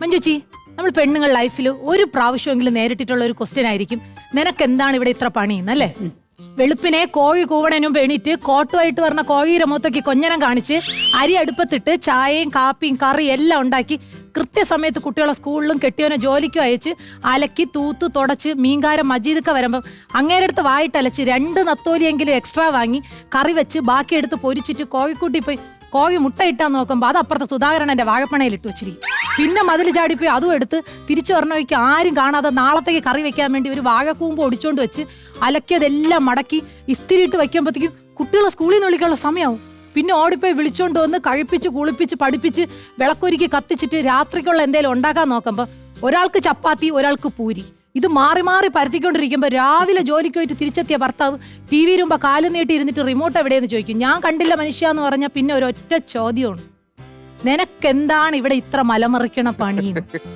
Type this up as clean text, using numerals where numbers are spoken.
മഞ്ജുച്ചി, നമ്മൾ പെണ്ണുങ്ങൾ ലൈഫിൽ ഒരു പ്രാവശ്യമെങ്കിലും നേരിട്ടിട്ടുള്ള ഒരു ക്വസ്റ്റ്യൻ ആയിരിക്കും, നിനക്ക് എന്താണ് ഇവിടെ ഇത്ര പണിയെന്നല്ലേ? വെളുപ്പിനെ കോഴി കൂവണേനും എണീറ്റ് കോട്ടുമായിട്ട് പറഞ്ഞ കോഴിയുടെ മുഖത്തേക്ക് കൊഞ്ഞനം കാണിച്ച് അരി അടുപ്പത്തിട്ട് ചായയും കാപ്പിയും കറി എല്ലാം ഉണ്ടാക്കി കൃത്യസമയത്ത് കുട്ടികളെ സ്കൂളിലും കെട്ടിയോനെ ജോലിക്കും അയച്ച് അലക്കി തൂത്ത് തുടച്ച് മീൻകാരൻ മജീദൊക്കെ വരുമ്പം അങ്ങേരെ അടുത്ത് വായിട്ടലച്ച് 2 നത്തോലിയെങ്കിലും എക്സ്ട്രാ വാങ്ങി കറി വെച്ച് ബാക്കി എടുത്ത് പൊരിച്ചിട്ട് കോഴിക്കൂട്ടി പോയി കോഴി മുട്ട ഇട്ടാൻ നോക്കുമ്പോൾ അത് അപ്പുറത്തെ സുധാകരൻ്റെ വാഴപ്പണയിൽ ഇട്ട് വെച്ചിരിക്കും. പിന്നെ മതിൽ ചാടിപ്പോയി അതും എടുത്ത് തിരിച്ചു പറഞ്ഞവയ്ക്ക് ആരും കാണാതെ നാളത്തേക്ക് കറി വെക്കാൻ വേണ്ടി ഒരു വാഴക്കൂമ്പ് ഒടിച്ചോണ്ട് വെച്ച് അലക്കിയതെല്ലാം മടക്കി ഇസ്തിരിയിട്ട് വയ്ക്കുമ്പോഴത്തേക്കും കുട്ടികളെ സ്കൂളിൽ നിന്ന് വിളിക്കാനുള്ള സമയമാവും. പിന്നെ ഓടിപ്പോയി വിളിച്ചോണ്ട് വന്ന് കഴിപ്പിച്ച് കുളിപ്പിച്ച് പഠിപ്പിച്ച് വിളക്കൊരുക്കി കത്തിച്ചിട്ട് രാത്രിക്കുള്ള എന്തെങ്കിലും ഉണ്ടാക്കാൻ നോക്കുമ്പോൾ ഒരാൾക്ക് ചപ്പാത്തി ഒരാൾക്ക് പൂരി, ഇത് മാറി മാറി പരത്തിക്കൊണ്ടിരിക്കുമ്പോൾ രാവിലെ ജോലിക്ക് പോയിട്ട് തിരിച്ചെത്തിയ ഭർത്താവ് ടി വി മുമ്പ് കാല് നീട്ടി ഇരുന്നിട്ട് റിമോട്ട് എവിടെയെന്ന് ചോദിക്കും. ഞാൻ കണ്ടില്ല മനുഷ്യ എന്ന് പറഞ്ഞാൽ പിന്നെ ഒരൊറ്റ ചോദ്യമാണ്, നിനക്കെന്താണ് ഇവിടെ ഇത്ര മലമറിക്കണ പണി?